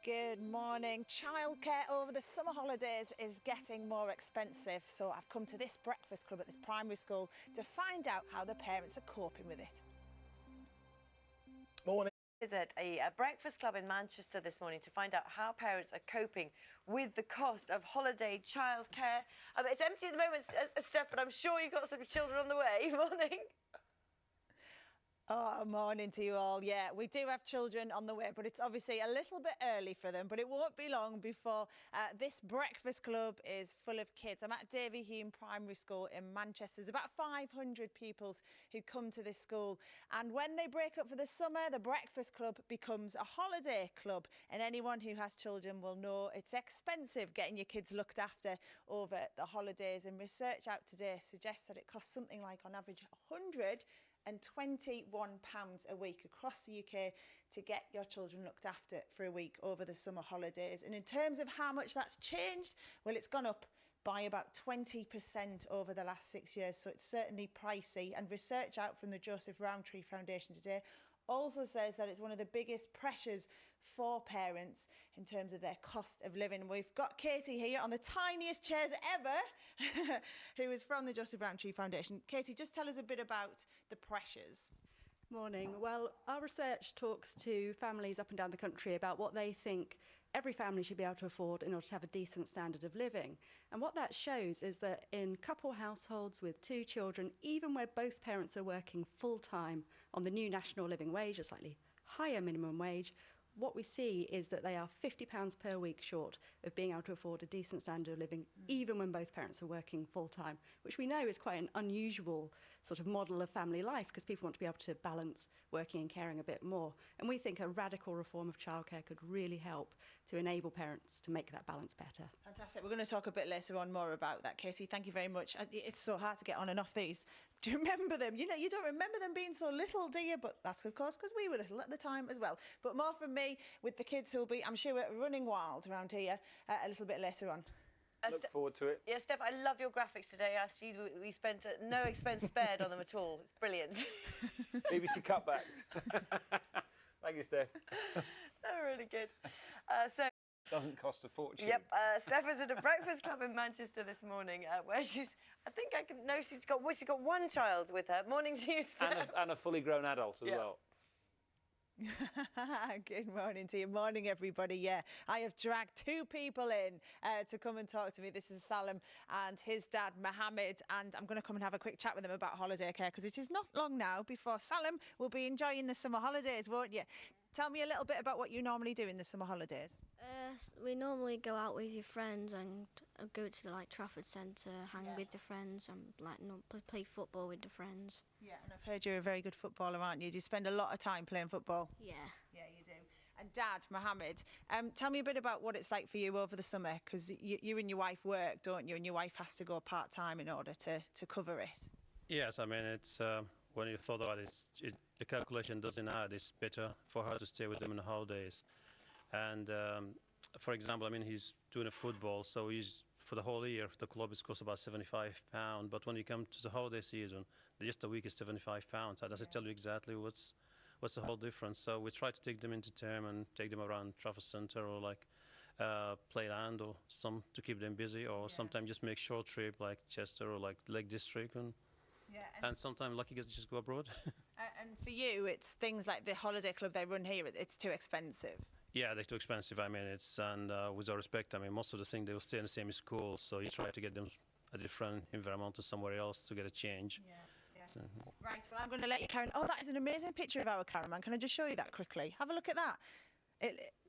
Good morning. Childcare over the summer holidays is getting more expensive, so I've come to this breakfast club at this primary school to find out how the parents are coping with it. Morning. Visit a breakfast club in Manchester this morning to find out how parents are coping with the cost of holiday childcare. It's empty at the moment, Steph, but I'm sure you've got some children on the way. Morning. Oh, morning to you all. Yeah, we do have children on the way, but it's obviously a little bit early for them, but it won't be long before this breakfast club is full of kids. I'm at Davyhulme Primary School in Manchester. There's about 500 pupils who come to this school, and when they break up for the summer, the breakfast club becomes a holiday club, and anyone who has children will know it's expensive getting your kids looked after over the holidays, and research out today suggests that it costs something like on average £121 a week across the UK to get your children looked after for a week over the summer holidays. And in terms of how much that's changed, well, it's gone up by about 20% over the last 6 years, so it's certainly pricey. And research out from the Joseph Rowntree Foundation today also says that it's one of the biggest pressures for parents in terms of their cost of living. We've got Katie here on the tiniest chairs ever, who is from the Joseph Rowntree Foundation. Katie, just tell us a bit about the pressures. Morning. Well, our research talks to families up and down the country about what they think every family should be able to afford in order to have a decent standard of living. And what that shows is that in couple households with 2 children, even where both parents are working full-time on the new national living wage, a slightly higher minimum wage, what we see is that they are £50 per week short of being able to afford a decent standard of living, even when both parents are working full-time, which we know is quite an unusual sort of model of family life because people want to be able to balance working and caring a bit more. And we think a radical reform of childcare could really help to enable parents to make that balance better. Fantastic. We're going to talk a bit later on more about that, Katie. Thank you very much. It's so hard to get on and off these. Do you remember them? You know, you don't remember them being so little, do you? But that's, of course, because we were little at the time as well. But more from me with the kids who'll be, I'm sure, running wild around here a little bit later on. Look forward to it. Yeah, Steph, I love your graphics today. Actually, we spent no expense spared on them at all. It's brilliant. BBC cutbacks. Thank you, Steph. They're really good. Doesn't cost a fortune. Yep, Steph is at a breakfast club in Manchester this morning where she's got one child with her. Morning to you, Steph. And a fully grown adult as well. Good morning to you. Morning, everybody. Yeah, I have dragged 2 people in to come and talk to me. This is Salim and his dad, Mohammed, and I'm going to come and have a quick chat with them about holiday care because it is not long now before Salim will be enjoying the summer holidays, won't you? Tell me a little bit about what you normally do in the summer holidays. We normally go out with your friends and go to like Trafford Centre, hang with the friends, and play football with the friends. Yeah, and I've heard you're a very good footballer, aren't you? Do you spend a lot of time playing football? Yeah. Yeah, you do. And Dad, Mohammed, tell me a bit about what it's like for you over the summer, because you and your wife work, don't you? And your wife has to go part-time in order to cover it. Yes, I mean, it's when you thought about it, the calculation doesn't add. It's better for her to stay with them in the holidays. And, for example, I mean, he's doing a football, so he's, for the whole year, the club is cost about £75. But when you come to the holiday season, just a week is £75. That doesn't tell you exactly what's the whole difference. So we try to take them into term and take them around Trafford Centre or like Playland or some to keep them busy, or sometimes just make short trip like Chester or like Lake District and sometimes lucky gets to just go abroad. And for you, it's things like the holiday club they run here, it's too expensive. Yeah, they're too expensive. I mean, with all respect, I mean, most of the things they will stay in the same school, so you try to get them a different environment or somewhere else to get a change. Yeah. So. Right, well, I'm going to let you carry on. Oh, that is an amazing picture of our cameraman. Can I just show you that quickly? Have a look at that.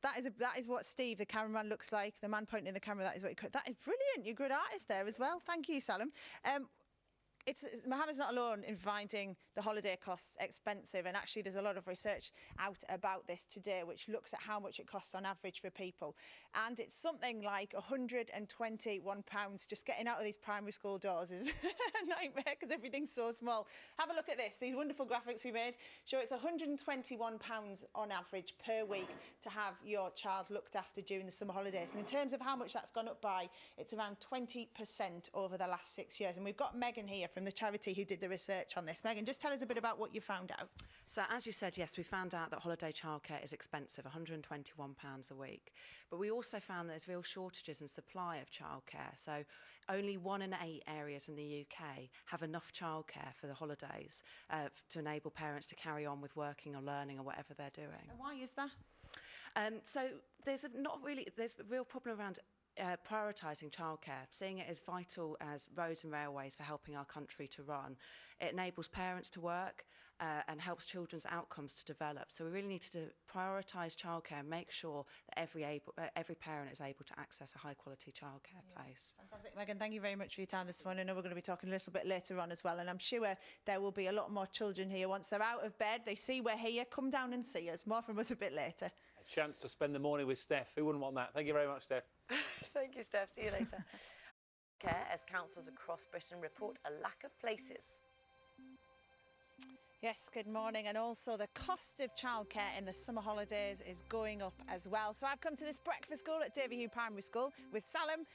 That is what Steve, the cameraman, looks like. The man pointing in the camera, that is brilliant. You're a good artist there as well. Thank you, Salim. Mohammed's not alone in finding the holiday costs expensive, and actually there's a lot of research out about this today which looks at how much it costs on average for people, and it's something like £121 just getting out of these primary school doors is a nightmare because everything's so small. Have a look at this. These wonderful graphics we made show it's £121 on average per week to have your child looked after during the summer holidays, and in terms of how much that's gone up by, it's around 20% over the last 6 years. And we've got Megan here from the charity who did the research on this. Megan, just tell us a bit about what you found out. So, as you said, yes, we found out that holiday childcare is expensive, £121 a week. But we also found there's real shortages in supply of childcare. So, only 1 in 8 areas in the UK have enough childcare for the holidays to enable parents to carry on with working or learning or whatever they're doing. And why is that? So, there's a real problem around prioritising childcare, seeing it as vital as roads and railways for helping our country to run. It enables parents to work and helps children's outcomes to develop. So we really need to prioritise childcare and make sure that every parent is able to access a high-quality childcare place. Fantastic. Megan, thank you very much for your time this morning. I know we're going to be talking a little bit later on as well, and I'm sure there will be a lot more children here. Once they're out of bed, they see we're here, come down and see us. More from us a bit later. A chance to spend the morning with Steph. Who wouldn't want that? Thank you very much, Steph. Thank you, Steph. See you later. Care as councils across Britain report a lack of places. Yes, good morning. And also the cost of childcare in the summer holidays is going up as well. So I've come to this breakfast school at Davyhulme Primary School with Salim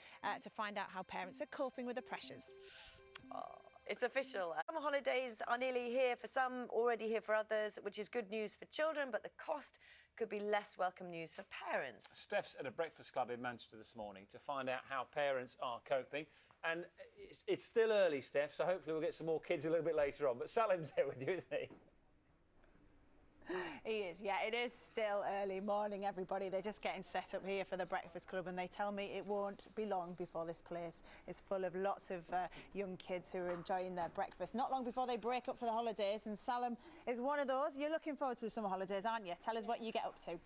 to find out how parents are coping with the pressures. Oh, it's official. Summer holidays are nearly here for some, already here for others, which is good news for children, but the cost could be less welcome news for parents. Steph's at a breakfast club in Manchester this morning to find out how parents are coping. And it's still early, Steph, so hopefully we'll get some more kids a little bit later on. But Salim's here with you, isn't he? He is, yeah. It is still early morning, everybody. They're just getting set up here for the breakfast club, and they tell me it won't be long before this place is full of lots of young kids who are enjoying their breakfast. Not long before they break up for the holidays, and Salim is one of those. You're looking forward to the summer holidays, aren't you? Tell us what you get up to.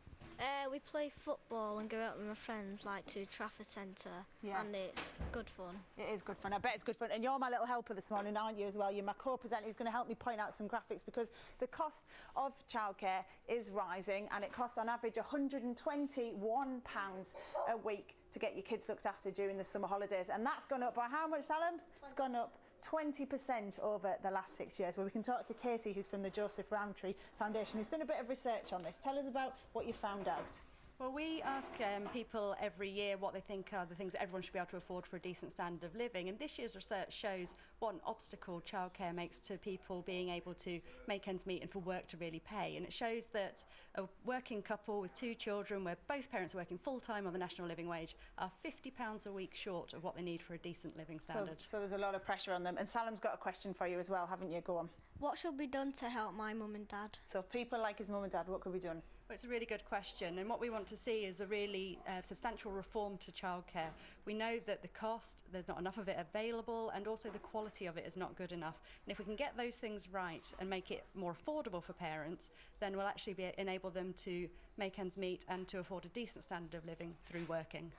We play football and go out with my friends, like to Trafford Centre, and it's good fun. It is good fun. I bet it's good fun. And you're my little helper this morning, aren't you, as well? You're my co-presenter who's going to help me point out some graphics, because the cost of childcare is rising, and it costs on average £121 a week to get your kids looked after during the summer holidays. And that's gone up by how much, Salim? It's gone up 20% over the last 6 years. Well, we can talk to Katie, who's from the Joseph Rowntree Foundation, who's done a bit of research on this. Tell us about what you found out. Well, we ask people every year what they think are the things that everyone should be able to afford for a decent standard of living. And this year's research shows what an obstacle childcare makes to people being able to make ends meet and for work to really pay. And it shows that a working couple with 2 children, where both parents are working full-time on the national living wage, are £50 a week short of what they need for a decent living standard. So there's a lot of pressure on them. And Salim's got a question for you as well, haven't you? Go on. What should be done to help my mum and dad? So people like his mum and dad, what could be done? Well, it's a really good question, and what we want to see is a really substantial reform to childcare. We know that the cost, there's not enough of it available, and also the quality of it is not good enough. And if we can get those things right and make it more affordable for parents, then we'll actually enable them to make ends meet and to afford a decent standard of living through working.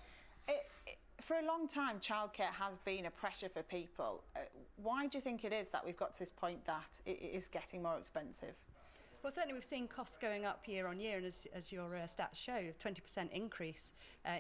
For a long time, childcare has been a pressure for people. Why do you think it is that we've got to this point that it is getting more expensive? Well, certainly we've seen costs going up year on year, and as your stats show, 20% increase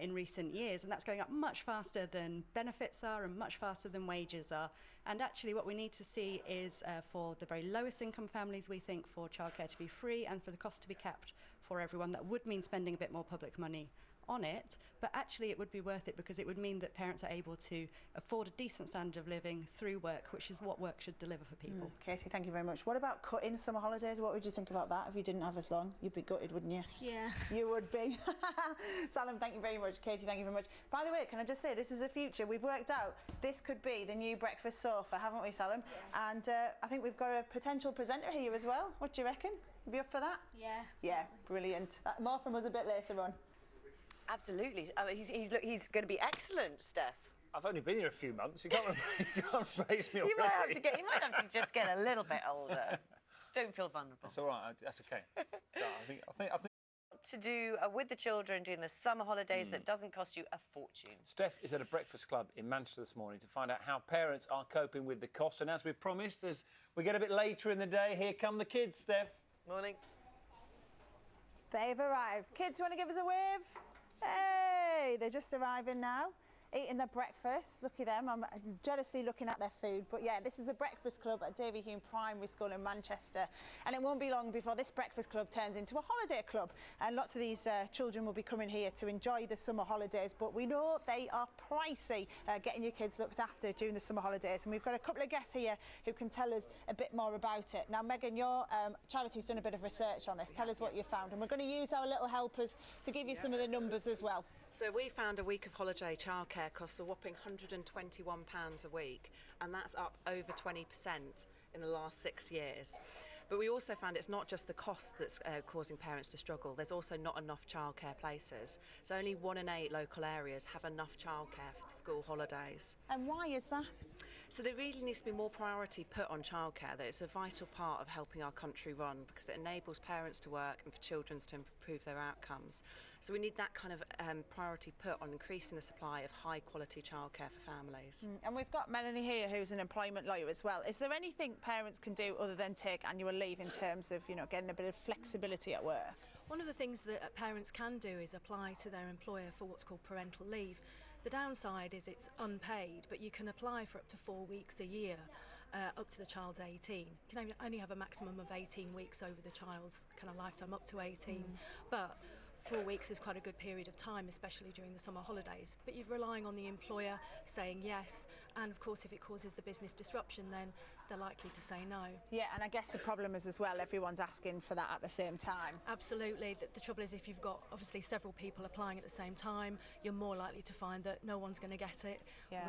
in recent years, and that's going up much faster than benefits are and much faster than wages are. And actually what we need to see is for the very lowest income families, we think, for childcare to be free and for the cost to be capped for everyone. That would mean spending a bit more public money on it, but actually it would be worth it, because it would mean that parents are able to afford a decent standard of living through work, which is what work should deliver for people. Katie, thank you very much. What about cutting summer holidays? What would you think about that if you didn't have as long? You'd be gutted, wouldn't you? Yeah. You would be. Salim, thank you very much. Katie, thank you very much. By the way, can I just say, this is the future. We've worked out this could be the new breakfast sofa, haven't we, Salim? Yeah. And I think we've got a potential presenter here as well. What do you reckon? You be up for that? Yeah. Yeah, brilliant. More from us a bit later on. Absolutely. He's going to be excellent, Steph. I've only been here a few months. You can't replace me already. You might have to just get a little bit older. Don't feel vulnerable. That's all right. That's okay. So I think to do with the children during the summer holidays that doesn't cost you a fortune. Steph is at a breakfast club in Manchester this morning to find out how parents are coping with the cost. And as we promised, as we get a bit later in the day, here come the kids, Steph. Morning. They've arrived. Kids, you want to give us a wave? Hey, they're just arriving now. eating their breakfast. Look at them. I'm jealously looking at their food. But yeah, this is a breakfast club at Davyhulme Primary School in Manchester. And it won't be long before this breakfast club turns into a holiday club. And lots of these children will be coming here to enjoy the summer holidays. But we know they are pricey, getting your kids looked after during the summer holidays. And we've got a couple of guests here who can tell us a bit more about it. Now, Megan, your charity's done a bit of research on this. Tell us what you found. And we're going to use our little helpers to give you some of the numbers as well. So we found a week of holiday childcare costs a whopping £121 a week, and that's up over 20% in the last 6 years. But we also found it's not just the cost that's causing parents to struggle. There's also not enough childcare places. So only 1 in 8 local areas have enough childcare for the school holidays. And why is that? So there really needs to be more priority put on childcare. That it's a vital part of helping our country run, because it enables parents to work and for children to improve their outcomes. So we need that kind of priority put on increasing the supply of high quality childcare for families. And we've got Melanie here, who's an employment lawyer as well. Is there anything parents can do other than take annual leave in terms of, you know, getting a bit of flexibility at work? One of the things that parents can do is apply to their employer for what's called parental leave. The downside is it's unpaid, but you can apply for up to 4 weeks a year, up to the child's 18. You can only have a maximum of 18 weeks over the child's kind of lifetime, up to 18. But 4 weeks is quite a good period of time, especially during the summer holidays. But you're relying on the employer saying yes, and of course if it causes the business disruption, then they're likely to say no. Yeah, and I guess the problem is as well, everyone's asking for that at the same time. Absolutely. The trouble is, if you've got obviously several people applying at the same time, you're more likely to find that no one's going to get it. Yeah.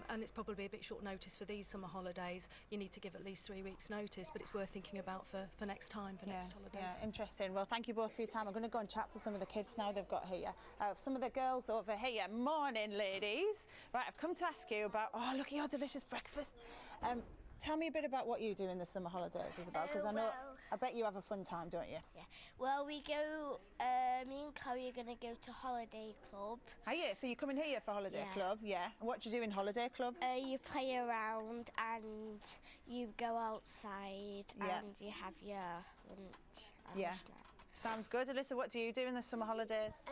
And it's probably a bit short notice for these summer holidays. You need to give at least 3 weeks notice, but it's worth thinking about for next time, for next holidays. Yeah, interesting. Well, thank you both for your time. I'm going to go and chat to some of the kids now they've got here. Some of the girls over here. Morning, ladies. Right, I've come to ask you about, oh, look at your delicious breakfast. Tell me a bit about what you do in the summer holidays, Isabel, because I bet you have a fun time, don't you? Yeah. Well, we go, me and Chloe are going to go to holiday club. Are you? So you're coming here for holiday club? Yeah. And what do you do in holiday club? You play around and you go outside and you have your lunch and snack. Sounds good. Alyssa, what do you do in the summer holidays?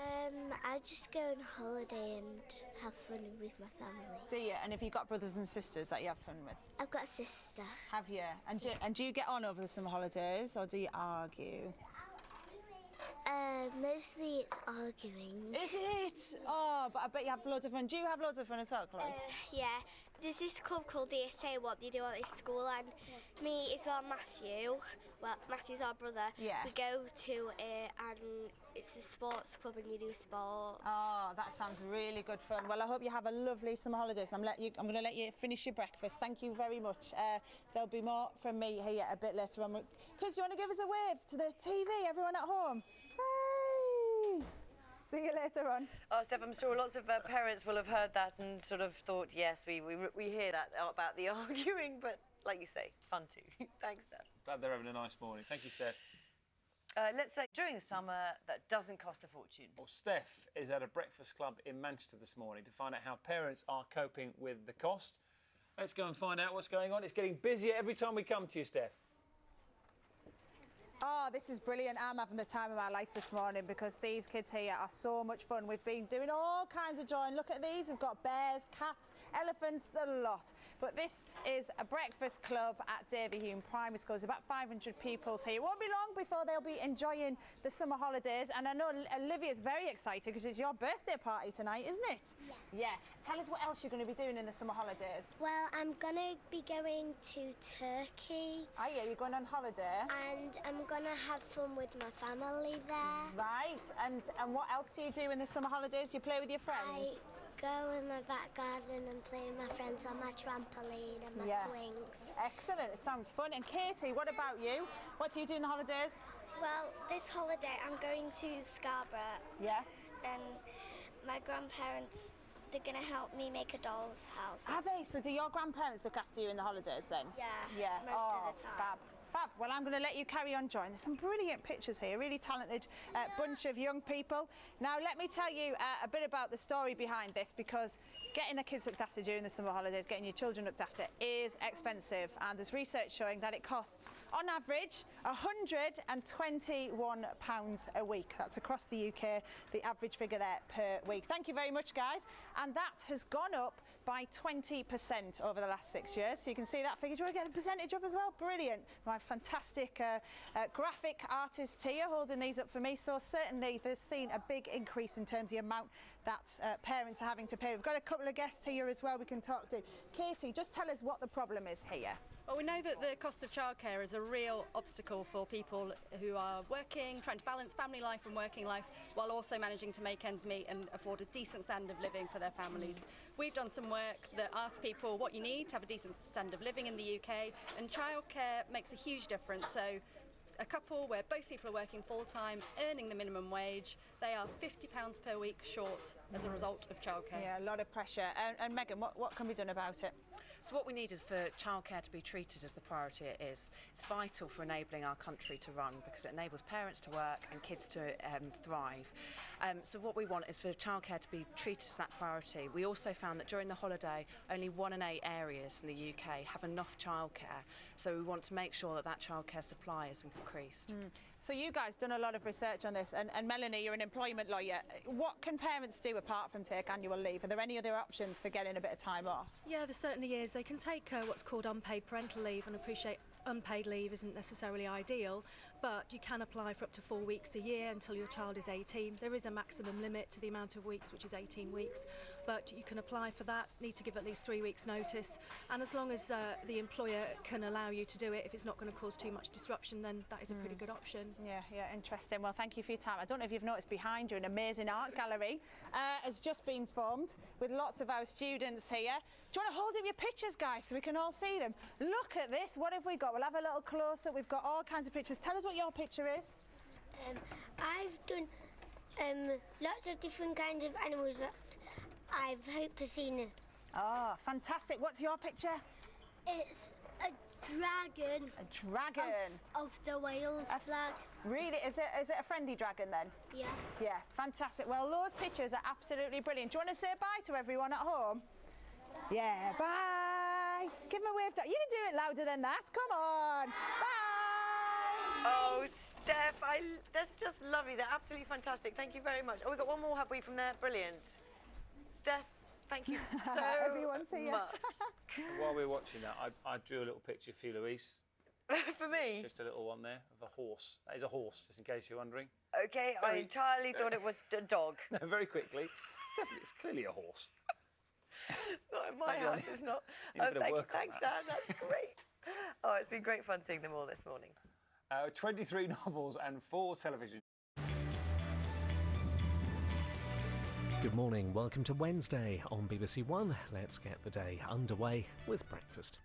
I just go on holiday and have fun with my family. Do you? And have you got brothers and sisters that you have fun with? I've got a sister. Have you? And do you get on over the summer holidays, or do you argue? Mostly it's arguing. Is it? Oh, but I bet you have loads of fun. Do you have loads of fun as well, Chloe? Yeah. There's this club called DSA, what they do at this school, and me as well, Matthew. Well, Matthew's our brother. Yeah. We go to it, and it's a sports club, and you do sports. Oh, that sounds really good fun. Well, I hope you have a lovely summer holidays. I'm going to let you finish your breakfast. Thank you very much. There'll be more from me here a bit later on. Kids, do you want to give us a wave to the TV, everyone at home? Hey! See you later on. Oh, Steph, I'm sure lots of parents will have heard that and sort of thought, yes, we hear that about the arguing, but like you say, fun too. Thanks, Steph. Glad they're having a nice morning. Thank you, Steph. Let's say during the summer that doesn't cost a fortune. Well, Steph is at a breakfast club in Manchester this morning to find out how parents are coping with the cost. Let's go and find out what's going on. It's getting busier every time we come to you, Steph. Oh, this is brilliant. I'm having the time of my life this morning because these kids here are so much fun. We've been doing all kinds of drawing. Look at these. We've got bears, cats, elephants, the lot. But this is a breakfast club at Davyhulme Primary School. There's about 500 pupils here. It won't be long before they'll be enjoying the summer holidays. And I know Olivia's very excited because it's your birthday party tonight, isn't it? Yeah. Tell us what else you're going to be doing in the summer holidays. Well, I'm going to be going to Turkey. Oh, yeah, you're going on holiday? And I'm going to have fun with my family there. Right. And what else do you do in the summer holidays? You play with your friends? I go in my back garden and play with my friends on my trampoline and my swings. Excellent. It sounds fun. And Katie, what about you? What do you do in the holidays? Well, this holiday I'm going to Scarborough. Yeah. And my grandparents, they're going to help me make a doll's house. Are they? So do your grandparents look after you in the holidays then? Yeah. Most of the time. Fab. Well, I'm going to let you carry on drawing. There's some brilliant pictures here, really talented bunch of young people. Now, let me tell you a bit about the story behind this, because getting the kids looked after during the summer holidays, getting your children looked after is expensive, and there's research showing that it costs on average, £121 a week. That's across the UK, the average figure there per week. Thank you very much, guys. And that has gone up by 20% over the last 6 years. So you can see that figure. Do you want to get the percentage up as well? Brilliant. My fantastic graphic artist here holding these up for me. So certainly there's seen a big increase in terms of the amount that parents are having to pay. We've got a couple of guests here as well we can talk to. Katie, just tell us what the problem is here. Well, we know that the cost of childcare is a real obstacle for people who are working, trying to balance family life and working life, while also managing to make ends meet and afford a decent standard of living for their families. We've done some work that asks people what you need to have a decent standard of living in the UK, and childcare makes a huge difference. So a couple where both people are working full-time, earning the minimum wage, they are £50 per week short as a result of childcare. Yeah, a lot of pressure. And Megan, what can be done about it? So what we need is for childcare to be treated as the priority it is. It's vital for enabling our country to run because it enables parents to work and kids to thrive. So what we want is for childcare to be treated as that priority. We also found that during the holiday, only 1 in 8 areas in the UK have enough childcare. So we want to make sure that that childcare supply is increased. So you guys done a lot of research on this, and Melanie, you're an employment lawyer. What can parents do apart from take annual leave? Are there any other options for getting a bit of time off? Yeah, there certainly is. They can take what's called unpaid parental leave, and appreciate unpaid leave isn't necessarily ideal, but you can apply for up to 4 weeks a year until your child is 18. There is a maximum limit to the amount of weeks, which is 18 weeks, but you can apply for that, need to give at least 3 weeks notice, and as long as the employer can allow you to do it, if it's not going to cause too much disruption, then that is a pretty good option. Yeah, interesting. Well, thank you for your time. I don't know if you've noticed behind you an amazing art gallery has just been formed with lots of our students here. Do you want to hold up your pictures, guys, so we can all see them? Look at this. What have we got? We'll have a little close-up. We've got all kinds of pictures. Tell us what your picture is. I've done lots of different kinds of animals that I've hoped to see. Oh, fantastic. What's your picture? It's a dragon. A dragon. Of the Wales flag. Really? Is it a friendly dragon then? Yeah. Yeah, fantastic. Well, those pictures are absolutely brilliant. Do you want to say bye to everyone at home? Yeah, bye. Give them a wave. You can do it louder than that. Come on. Bye. Oh, Steph, that's just lovely. They're absolutely fantastic. Thank you very much. Oh, we've got one more, have we, from there? Brilliant. Steph, thank you so Everyone's here. much. While we were watching that, I drew a little picture for you, Louise. For me? Just a little one there of a horse. That is a horse, just in case you're wondering. Okay, I entirely thought it was a dog. No, very quickly. It's clearly a horse. Not in my house, it's not. Oh, thank you. Thanks, Dan. That's great. Oh, it's been great fun seeing them all this morning. 23 novels and 4 television. Good morning. Welcome to Wednesday on BBC One. Let's get the day underway with breakfast.